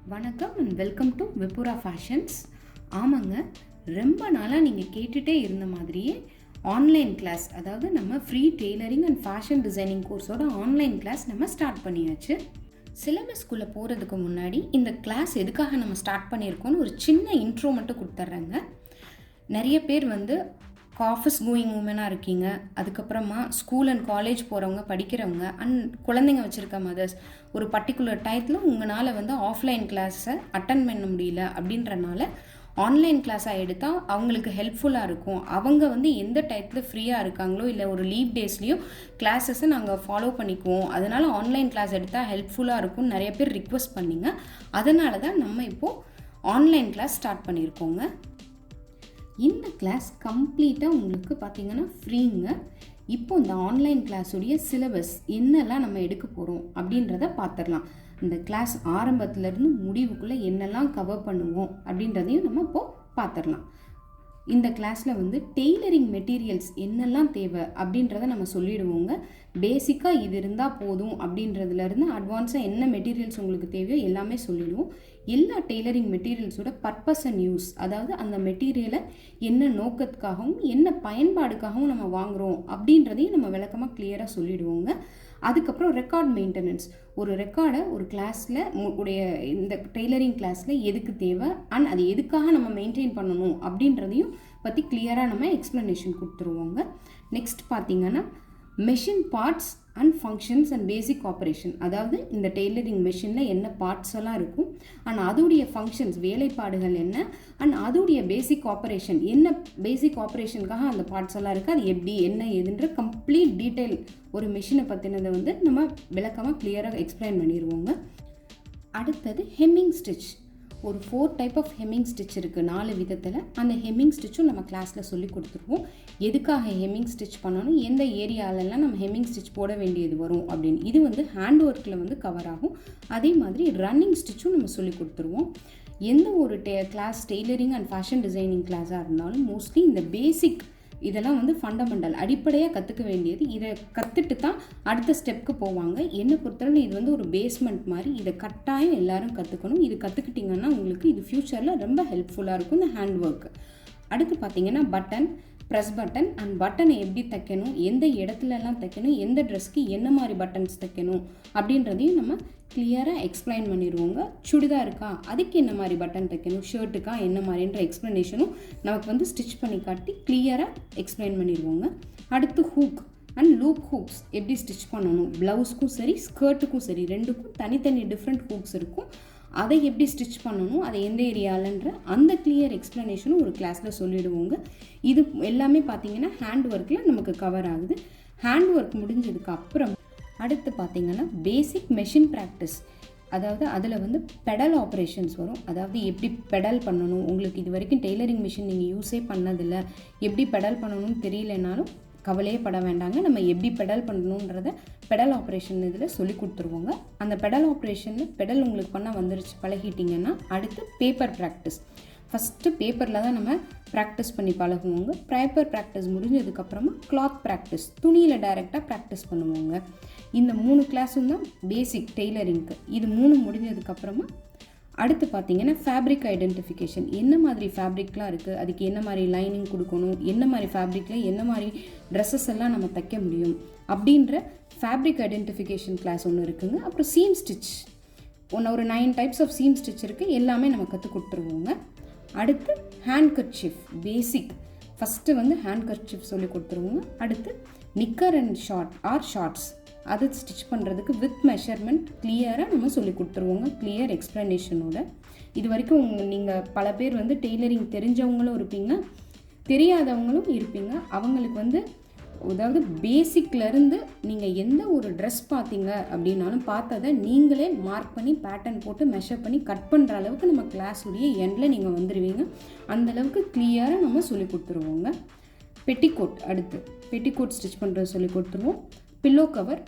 வணக்கம் and welcome to விபுரா fashions. ஆமாங்க, ரொம்ப நாளாக நீங்கள் கேட்டுகிட்டே இருந்த மாதிரியே ஆன்லைன் கிளாஸ், அதாவது நம்ம free tailoring and fashion designing கோர்ஸோட ஆன்லைன் கிளாஸ் நம்ம ஸ்டார்ட் பண்ணியாச்சு. சிலபஸ்குள்ளே போகிறதுக்கு முன்னாடி இந்த கிளாஸ் எதுக்காக நம்ம ஸ்டார்ட் பண்ணியிருக்கோன்னு ஒரு சின்ன இன்ட்ரோ மட்டும் கொடுத்துட்றேங்க. நிறைய பேர் ஆஃபீஸ் கோயிங் உமனாக இருக்கீங்க, அதுக்கப்புறமா ஸ்கூல் அண்ட் காலேஜ் போகிறவங்க, படிக்கிறவங்க அண்ட் குழந்தைங்க வச்சுருக்க மதர்ஸ், ஒரு பர்டிகுலர் டயத்தில் உங்களால் ஆஃப்லைன் கிளாஸை அட்டன் பண்ண முடியல அப்படின்றனால ஆன்லைன் கிளாஸாக எடுத்தால் அவங்களுக்கு ஹெல்ப்ஃபுல்லாக இருக்கும். அவங்க எந்த டயத்தில் ஃப்ரீயாக இருக்காங்களோ இல்லை ஒரு லீவ் டேஸ்லேயோ கிளாஸஸை நாங்கள் ஃபாலோ பண்ணிக்குவோம், அதனால் ஆன்லைன் கிளாஸ் எடுத்தால் ஹெல்ப்ஃபுல்லாக இருக்கும்னு நிறைய பேர் ரிக்வெஸ்ட் பண்ணிங்க. அதனால தான் நம்ம இப்போது ஆன்லைன் கிளாஸ் ஸ்டார்ட் பண்ணியிருக்கோங்க. இந்த கிளாஸ் கம்ப்ளீட்டாக உங்களுக்கு பார்த்திங்கன்னா ஃப்ரீங்க. இப்போ இந்த ஆன்லைன் கிளாஸுடைய சிலபஸ் என்னெல்லாம் நம்ம எடுக்க போகிறோம் அப்படின்றத பார்த்துடலாம். இந்த கிளாஸ் ஆரம்பத்துலேருந்து முடிவுக்குள்ளே என்னெல்லாம் கவர் பண்ணுவோம் அப்படின்றதையும் நம்ம இப்போது பார்த்துடலாம். இந்த கிளாஸில் டெய்லரிங் மெட்டீரியல்ஸ் என்னெல்லாம் தேவை அப்படின்றத நம்ம சொல்லிடுவோங்க. பேசிக்காக இது இருந்தால் போதும் அப்படின்றதுலேருந்து அட்வான்ஸாக என்ன மெட்டீரியல்ஸ் உங்களுக்கு தேவையோ எல்லாமே சொல்லிடுவோம். எல்லா டெய்லரிங் மெட்டீரியல்ஸோட பர்பஸ் அண்ட் யூஸ், அதாவது அந்த மெட்டீரியலை என்ன நோக்கத்துக்காகவும் என்ன பயன்பாடுக்காகவும் நம்ம வாங்குகிறோம் அப்படின்றதையும் நம்ம விளக்கமாக கிளியராக சொல்லிடுவோங்க. அதுக்கப்புறம் ரெக்கார்ட் மெயின்டெனன்ஸ், ஒரு ரெக்கார்டை ஒரு கிளாஸில் உடைய இந்த டெய்லரிங் கிளாஸில் எதுக்கு தேவை அண்ட் அது எதுக்காக நம்ம மெயின்டைன் பண்ணணும் அப்படின்றதையும் பற்றி கிளியராக நம்ம எக்ஸ்ப்ளனேஷன் கொடுத்துருவோங்க. நெக்ஸ்ட் பார்த்திங்கன்னா machine parts and functions and basic operation, அதாவது இந்த டெய்லரிங் மெஷினில் என்ன பார்ட்ஸ் எல்லாம் இருக்கும் அண்ட் அதோடைய ஃபங்க்ஷன்ஸ், வேலைப்பாடுகள் என்ன அண்ட் அதோடைய பேசிக் ஆப்ரேஷன் என்ன, பேசிக் ஆப்ரேஷனுக்காக அந்த பார்ட்ஸ் எல்லாம் இருக்குது, அது எப்படி என்ன ஏதுன்ற கம்ப்ளீட் டீட்டெயில் ஒரு மிஷினை பற்றினதை நம்ம விளக்கமாக கிளியராக எக்ஸ்பிளைன் பண்ணிடுவோங்க. அடுத்தது ஹெம்மிங் ஸ்டிச், ஒரு 4 டைப் ஆஃப் ஹெம்மிங் ஸ்டிச் இருக்குது, 4 விதத்தில். அந்த ஹெம்மிங் ஸ்டிச்சும் நம்ம கிளாஸில் சொல்லி கொடுத்துருவோம். எதுக்காக ஹெம்மிங் ஸ்டிச் பண்ணணும், எந்த ஏரியாலெல்லாம் நம்ம ஹெம்மிங் ஸ்டிச் போட வேண்டியது வரும் அப்படின்னு. இது ஹேண்ட் ஒர்க்கில் கவர் ஆகும். அதே மாதிரி ரன்னிங் ஸ்டிச்சும் நம்ம சொல்லி கொடுத்துருவோம். எந்த ஒரு class tailoring and fashion designing கிளாஸாக இருந்தாலும் மோஸ்ட்லி இந்த பேசிக் இதெல்லாம் ஃபண்டமெண்டல், அடிப்படையாக கற்றுக்க வேண்டியது. இதை கற்றுட்டு தான் அடுத்த ஸ்டெப்புக்கு போவாங்க. என்னை பொறுத்தவரை இது ஒரு பேஸ்மெண்ட் மாதிரி, இதை கட்டாயம் எல்லாரும் கற்றுக்கணும். இது கற்றுக்கிட்டிங்கன்னா உங்களுக்கு இது ஃப்யூச்சரில் ரொம்ப ஹெல்ப்ஃபுல்லாக இருக்கும் இந்த ஹேண்ட் ஒர்க். அடுத்து பார்த்திங்கன்னா பட்டன், ப்ரெஸ் பட்டன் அண்ட் பட்டனை எப்படி தைக்கணும், எந்த இடத்துலலாம் தைக்கணும், எந்த ட்ரெஸ்க்கு என்ன மாதிரி பட்டன்ஸ் தைக்கணும் அப்படின்றதையும் நம்ம கிளியராக எக்ஸ்பிளைன் பண்ணிடுவோங்க. சுடிதாருக்கா அதுக்கு என்ன மாதிரி பட்டன் தைக்கணும், ஷர்ட்டுக்கா என்ன மாதிரின்ற எக்ஸ்ப்ளனேஷனும் நமக்கு ஸ்டிச் பண்ணி காட்டி கிளியராக எக்ஸ்பிளைன் பண்ணிடுவோங்க. அடுத்து ஹூக் அண்ட் லூப் ஹூக்ஸ் எப்படி ஸ்டிச் பண்ணணும், ப்ளவுஸ்க்கும் சரி ஸ்கர்ட்டுக்கும் சரி ரெண்டுக்கும் தனித்தனி டிஃப்ரெண்ட் ஹூக்ஸ் இருக்கும். அதை எப்படி ஸ்டிச் பண்ணணும், அதை எந்த ஏரியாலன்ற அந்த கிளியர் எக்ஸ்ப்ளனேஷனும் ஒரு கிளாஸில் சொல்லிடுவோங்க. இது எல்லாமே பார்த்திங்கன்னா ஹேண்ட் ஒர்க்கில் நமக்கு கவர் ஆகுது. ஹேண்ட் ஒர்க் முடிஞ்சதுக்கு அப்புறம் அடுத்து பார்த்திங்கன்னா பேசிக் மெஷின் ப்ராக்டிஸ், அதாவது அதில் பெடல் ஆப்ரேஷன்ஸ் வரும். அதாவது எப்படி பெடல் பண்ணணும், உங்களுக்கு இது வரைக்கும் டெய்லரிங் மிஷின் நீங்கள் யூஸே பண்ணதில்லை, எப்படி பெடல் பண்ணணும்னு தெரியலனாலும் கவலையே பட வேண்டாங்க. நம்ம எப்படி பெடல் பண்ணணுன்றத பெடல் ஆப்ரேஷன் இதில் சொல்லி கொடுத்துருவோங்க. அந்த பெடல் ஆப்ரேஷனில் பெடல் உங்களுக்கு பண்ண வந்துருச்சு, பழகிட்டிங்கன்னா அடுத்து பேப்பர் ப்ராக்டிஸ். ஃபஸ்ட்டு பேப்பரில் தான் நம்ம ப்ராக்டிஸ் பண்ணி பழகுவோங்க. பேப்பர் ப்ராக்டிஸ் முடிஞ்சதுக்கப்புறமா கிளாத் ப்ராக்டிஸ், துணியில் டைரெக்டாக ப்ராக்டிஸ் பண்ணுவோங்க. இந்த 3 கிளாஸும் தான் பேசிக் டெய்லரிங்க்கு. இது 3 முடிஞ்சதுக்கப்புறமா அடுத்து பார்த்திங்கன்னா ஃபேப்ரிக் ஐடென்டிஃபிகேஷன், என்ன மாதிரி ஃபேப்ரிக்லாம் இருக்குது, அதுக்கு என்ன மாதிரி லைனிங் கொடுக்கணும், என்ன மாதிரி ஃபேப்ரிக்கில் என்ன மாதிரி ட்ரெஸ்ஸஸ் எல்லாம் நம்ம தைக்க முடியும் அப்படின்ற ஃபேப்ரிக் ஐடென்டிஃபிகேஷன் கிளாஸ் ஒன்று இருக்குங்க. அப்புறம் சீம் ஸ்டிச், ஒரு 9 டைப்ஸ் ஆஃப் சீம் ஸ்டிச் இருக்குது, எல்லாமே நம்ம கற்றுக் கொடுத்துருவோங்க. அடுத்து ஹேண்ட் கர்ச்சீஃப் பேசிக், ஃபஸ்ட்டு ஹேண்ட் கர்ச்சீஃப் சொல்லி கொடுத்துருவோங்க. அடுத்து நிக்கர் அண்ட் ஷார்ட்ஸ், அது ஸ்டிச் பண்ணுறதுக்கு வித் மெஷர்மெண்ட் கிளியராக நம்ம சொல்லி கொடுத்துருவோங்க, கிளியர் எக்ஸ்ப்ளனேஷனோட. இது வரைக்கும் நீங்கள் பல பேர் டெய்லரிங் தெரிஞ்சவங்களும் இருப்பீங்க, தெரியாதவங்களும் இருப்பீங்க. அவங்களுக்கு அதாவது பேசிக்லேருந்து நீங்கள் எந்த ஒரு ட்ரெஸ் பார்த்தீங்க அப்படின்னாலும் பார்த்ததை நீங்களே மார்க் பண்ணி பேட்டர்ன் போட்டு மெஷர் பண்ணி கட் பண்ணுற அளவுக்கு நம்ம கிளாஸுடைய எண்டில் நீங்கள் வந்துடுவீங்க. அந்தளவுக்கு கிளியராக நம்ம சொல்லி கொடுத்துருவோங்க. பெட்டிக்கோட், அடுத்து பெட்டிக்கோட் ஸ்டிச் பண்ணுறது சொல்லி கொடுத்துருவோம். பில்லோ கவர்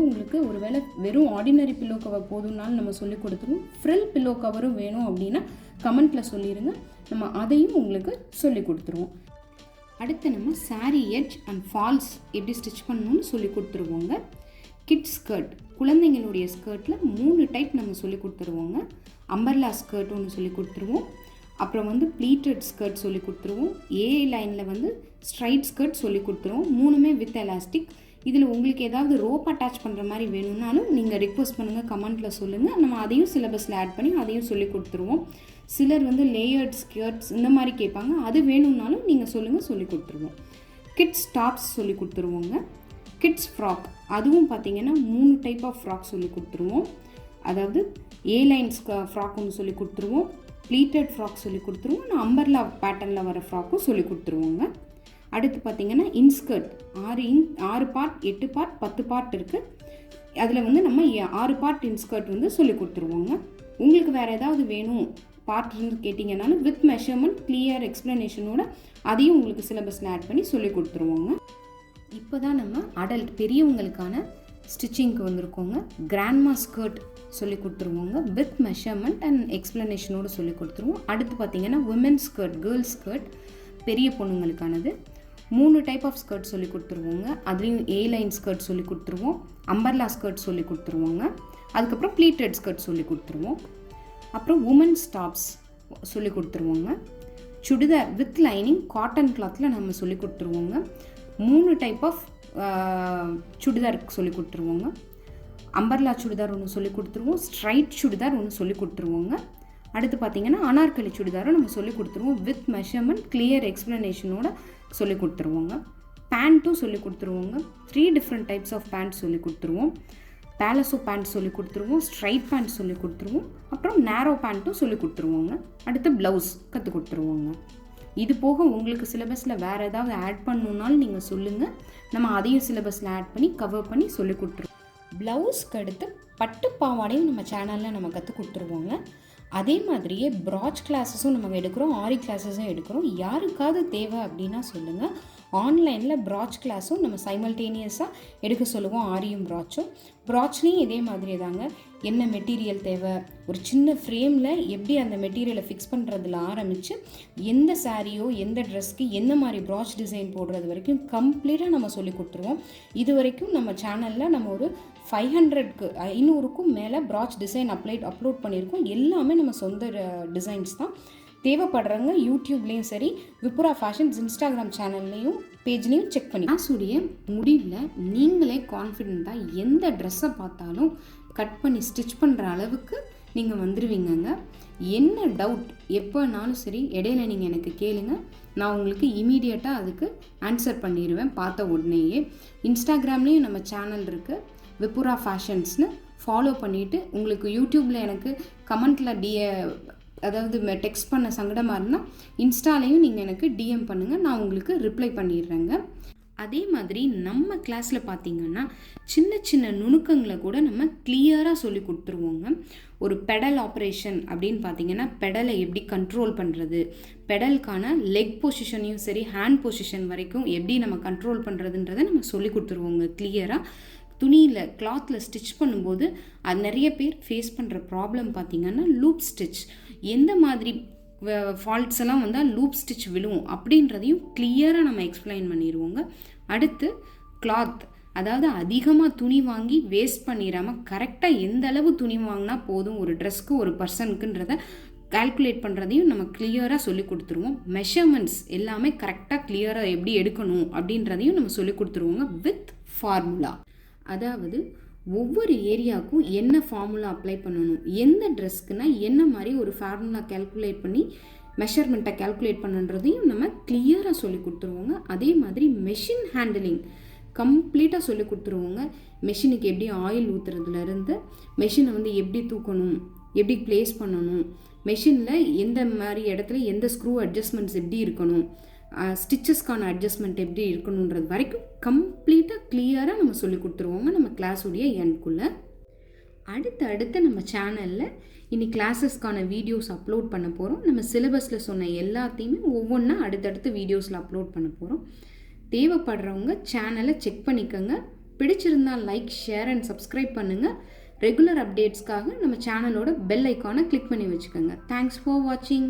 உங்களுக்கு ஒரு வேளை வெறும் ஆர்டினரி பில்லோ கவர் போதும்னாலும் நம்ம சொல்லி கொடுத்துருவோம். ஃப்ரில் பில்லோ கவரும் வேணும் அப்படின்னா கமெண்ட்டில் சொல்லிடுங்க, நம்ம அதையும் உங்களுக்கு சொல்லி கொடுத்துருவோம். அடுத்து நம்ம சாரீ எட்ஜ் அண்ட் ஃபால்ஸ் எப்படி ஸ்டிச் பண்ணணும்னு சொல்லி கொடுத்துருவோங்க. கிட்ஸ் ஸ்கர்ட், குழந்தைங்களுடைய ஸ்கர்ட்டில் 3 டைப் நம்ம சொல்லி கொடுத்துருவோங்க. அம்பர்லா ஸ்கர்ட் ஒன்று சொல்லி கொடுத்துருவோம். அப்புறம் வந்து ப்ளீட்டட் ஸ்கர்ட் சொல்லி கொடுத்துருவோம். ஏ லைனில் வந்து ஸ்ட்ரைட் ஸ்கர்ட் சொல்லி கொடுத்துருவோம். 3மே வித் எலாஸ்டிக். இதில் உங்களுக்கு ஏதாவது ரோப் அட்டாச் பண்ணுற மாதிரி வேணும்னாலும் நீங்கள் ரிக்வஸ்ட் பண்ணுங்கள், கமெண்ட்டில் சொல்லுங்கள். நம்ம அதையும் சிலபஸில் ஆட் பண்ணி அதையும் சொல்லி கொடுத்துருவோம். சிலர் வந்து லேயர்ட் ஸ்கர்ட்ஸ் இந்த மாதிரி கேட்பாங்க, அது வேணும்னாலும் நீங்கள் சொல்லுங்கள், சொல்லி கொடுத்துருவோம். கிட்ஸ் டாப்ஸ் சொல்லி கொடுத்துருவோங்க. கிட்ஸ் ஃப்ராக் அதுவும் பார்த்திங்கன்னா 3 டைப் ஆஃப் ஃப்ராக் சொல்லி கொடுத்துருவோம். அதாவது ஏ லைன்ஸ் ஃப்ராக் ஒன்று சொல்லி கொடுத்துருவோம், ப்ளீட்டட் ஃப்ராக் சொல்லி கொடுத்துருவோம், நான் அம்பர்லா பேட்டர்னில் வர ஃப்ராக்கும் சொல்லி கொடுத்துருவோங்க. அடுத்து பார்த்திங்கன்னா இன்ஸ்கர்ட் 6 பார்ட், 8 பார்ட், 10 பார்ட் இருக்குது. அதில் வந்து நம்ம 6 பார்ட் இன்ஸ்கர்ட் வந்து சொல்லி கொடுத்துருவோங்க. உங்களுக்கு வேறு ஏதாவது வேணும் பார்ட்னு கேட்டிங்கனாலும் வித் மெஷர்மெண்ட் கிளியர் எக்ஸ்ப்ளனேஷனோட அதையும் உங்களுக்கு சிலபஸில் ஆட் பண்ணி சொல்லி கொடுத்துருவோங்க. இப்போ தான் நம்ம அடல்ட் பெரியவங்களுக்கான ஸ்டிச்சிங்க்கு வந்திருக்கோங்க. கிராண்ட்மா ஸ்கர்ட் சொல்லி கொடுத்துருவோங்க. வித் மெஷர்மெண்ட் அண்ட் எக்ஸ்ப்ளனேஷனோடு சொல்லி கொடுத்துருவோம். அடுத்து பார்த்திங்கன்னா உமன்ஸ் ஸ்கர்ட், கேர்ள்ஸ் ஸ்கர்ட் பெரிய பொண்ணுங்களுக்கானது. 3 டைப் ஆஃப் ஸ்கர்ட் சொல்லி கொடுத்துருவோங்க. அதுலேயும் ஏ லைன் ஸ்கர்ட் சொல்லி கொடுத்துருவோம், அம்பர்லா ஸ்கர்ட் சொல்லி கொடுத்துருவோங்க. அதுக்கப்புறம் ப்ளீட்டட் ஸ்கர்ட் சொல்லி கொடுத்துருவோம். அப்புறம் உமன்ஸ் டாப்ஸ் சொல்லி கொடுத்துருவோங்க. சுடிதார் வித் லைனிங் காட்டன் கிளாத்தில் நம்ம சொல்லி கொடுத்துருவோங்க. 3 டைப் ஆஃப் சுடிதார் சொல்லி கொடுத்துருவோங்க. அம்பர்லா சுடிதார் ஒன்று சொல்லி கொடுத்துருவோம், ஸ்ட்ரைட் சுடிதார் ஒன்று சொல்லி கொடுத்துருவோங்க. அடுத்து பார்த்திங்கன்னா அனார்கலி சுடிதாரும் நம்ம சொல்லி கொடுத்துருவோம். வித் மெஷர்மெண்ட் கிளியர் எக்ஸ்ப்ளனேஷனோட சொல்லி கொடுத்துருவோங்க. பேண்ட்டும் சொல்லி கொடுத்துருவோங்க. 3 டிஃப்ரெண்ட் டைப்ஸ் ஆஃப் பேண்ட் சொல்லி கொடுத்துருவோம். பேலசோ பேண்ட் சொல்லி கொடுத்துருவோம், ஸ்ட்ரைட் பேண்ட் சொல்லி கொடுத்துருவோம், அப்புறம் நேரோ பேண்ட்டும் சொல்லி கொடுத்துருவோங்க. அடுத்து ப்ளவுஸ் கற்றுக் கொடுத்துருவோங்க. இது போக உங்களுக்கு சிலபஸில் வேறு ஏதாவது ஆட் பண்ணணுன்னாலும் நீங்கள் சொல்லுங்கள், நம்ம அதையும் சிலபஸில் ஆட் பண்ணி கவர் பண்ணி சொல்லி கொடுத்துருவோம். ப்ளவுஸ்க்கு அடுத்து பட்டு பாவாடையும் நம்ம சேனலில் நம்ம கற்றுக் கொடுத்துருவோங்க. அதே மாதிரியே ப்ராச் கிளாஸஸும் நம்ம எடுக்கிறோம், ஆரி கிளாஸஸும் எடுக்கிறோம். யாருக்காவது தேவை அப்படின்னா சொல்லுங்கள். ஆன்லைனில் ப்ராச் கிளாஸும் நம்ம சைமல்டேனியஸாக எடுக்க சொல்லுவோம், ஆரியும் ப்ராச்சும். ப்ராச்லேயும் இதே மாதிரி தாங்க, என்ன மெட்டீரியல் தேவை, ஒரு சின்ன ஃப்ரேமில் எப்படி அந்த மெட்டீரியலை ஃபிக்ஸ் பண்ணுறதுல ஆரம்பித்து எந்த சாரியோ எந்த ட்ரெஸ்க்கு எந்த மாதிரி ப்ராச் டிசைன் போடுறது வரைக்கும் கம்ப்ளீட்டாக நம்ம சொல்லி கொடுத்துருவோம். இது வரைக்கும் நம்ம சேனலில் நம்ம ஒரு 500க்கும் மேலே ப்ராச் டிசைன் அப்லோட் பண்ணியிருக்கோம். எல்லாமே நம்ம சொந்த டிசைன்ஸ் தான். தேவைப்படுறவங்க யூடியூப்லேயும் சரி, விபுரா ஃபேஷன்ஸ் இன்ஸ்டாகிராம் சேனல்லையும் பேஜ்லேயும் செக் பண்ணி கிளாஸுடைய முடிவில் நீங்களே கான்ஃபிடெண்ட்டாக எந்த ட்ரெஸ்ஸை பார்த்தாலும் கட் பண்ணி ஸ்டிச் பண்ணுற அளவுக்கு நீங்கள் வந்துடுவீங்கங்க. என்ன டவுட் எப்போனாலும் சரி இடையில நீங்கள் எனக்கு கேளுங்க, நான் உங்களுக்கு இமீடியட்டாக அதுக்கு ஆன்சர் பண்ணிடுவேன் பார்த்த உடனேயே. இன்ஸ்டாகிராம்லேயும் நம்ம சேனல் இருக்குது, விபுரா ஃபேஷன்ஸ்னு ஃபாலோ பண்ணிவிட்டு உங்களுக்கு யூடியூப்பில் எனக்கு கமெண்ட்டில் அதாவது டெக்ஸ்ட் பண்ண சங்கடமாக இருந்தால் இன்ஸ்டாலையும் நீங்கள் எனக்கு டிஎம் பண்ணுங்கள், நான் உங்களுக்கு ரிப்ளை பண்ணிடுறேங்க. அதே மாதிரி நம்ம கிளாஸில் பார்த்திங்கன்னா சின்ன சின்ன நுணுக்கங்களை கூட நம்ம கிளியராக சொல்லி கொடுத்துருவோங்க. ஒரு பெடல் ஆப்ரேஷன் அப்படின்னு பார்த்திங்கன்னா பெடலை எப்படி கண்ட்ரோல் பண்ணுறது, பெடலுக்கான லெக் பொசிஷனையும் சரி ஹேண்ட் பொசிஷன் வரைக்கும் எப்படி நம்ம கண்ட்ரோல் பண்ணுறதுன்றதை நம்ம சொல்லி கொடுத்துருவோங்க கிளியராக. துணியில் கிளாத்தில் ஸ்டிச் பண்ணும்போது அது நிறைய பேர் ஃபேஸ் பண்ணுற ப்ராப்ளம் பார்த்திங்கன்னா லூப் ஸ்டிச், எந்த மாதிரி ஃபால்ட்ஸ் எல்லாம் வந்தால் லூப் ஸ்டிச் விழுவும் அப்படின்றதையும் கிளியராக நம்ம எக்ஸ்பிளைன் பண்ணிடுவோங்க. அடுத்து கிளாத், அதாவது அதிகமாக துணி வாங்கி வேஸ்ட் பண்ணிடாமல் கரெக்டாக எந்த அளவு துணி வாங்கினா போதும் ஒரு ட்ரெஸ்க்கு ஒரு பர்சனுக்குன்றதை கால்குலேட் பண்ணுறதையும் நம்ம கிளியராக சொல்லி கொடுத்துருவோம். மெஷர்மெண்ட்ஸ் எல்லாமே கரெக்டாக கிளியராக எப்படி எடுக்கணும் அப்படின்றதையும் நம்ம சொல்லி கொடுத்துருவோங்க வித் ஃபார்முலா. அதாவது ஒவ்வொரு ஏரியாவுக்கும் என்ன ஃபார்முலா அப்ளை பண்ணணும், எந்த ட்ரெஸ்க்குன்னா என்ன மாதிரி ஒரு ஃபார்முலா கால்குலேட் பண்ணி மெஷர்மெண்ட்டை கால்குலேட் பண்ணுன்றதையும் நம்ம கிளியராக சொல்லி கொடுத்துருவோங்க. அதே மாதிரி மெஷின் ஹேண்டிலிங் கம்ப்ளீட்டாக சொல்லி கொடுத்துருவோங்க. மெஷினுக்கு எப்படி ஆயில் ஊற்றுறதுலேருந்து மெஷினை வந்து எப்படி தூக்கணும், எப்படி ப்ளேஸ் பண்ணணும், மெஷினில் எந்த மாதிரி இடத்துல எந்த ஸ்க்ரூ அட்ஜஸ்ட்மெண்ட்ஸ் எப்படி இருக்கணும், ஸ்டிச்சஸ்க்கான அட்ஜஸ்ட்மெண்ட் எப்படி இருக்கணுன்றது வரைக்கும் கம்ப்ளீட்டாக கிளியராக நம்ம சொல்லி கொடுத்துருவோங்க நம்ம கிளாஸுடைய எண்ட்குள்ளே. அடுத்து நம்ம சேனலில் இனி கிளாஸஸ்க்கான வீடியோஸ் அப்லோட் பண்ண போகிறோம். நம்ம சிலபஸில் சொன்ன எல்லாத்தையுமே ஒவ்வொன்றா அடுத்தடுத்து வீடியோஸில் அப்லோட் பண்ண போகிறோம். தேவைப்படுறவங்க சேனலை செக் பண்ணிக்கோங்க. பிடிச்சிருந்தால் லைக், ஷேர் அண்ட் சப்ஸ்கிரைப் பண்ணுங்கள். ரெகுலர் அப்டேட்ஸ்க்காக நம்ம சேனலோட பெல் ஐக்கானை கிளிக் பண்ணி வச்சுக்கோங்க. தேங்க்ஸ் ஃபார் வாட்சிங்.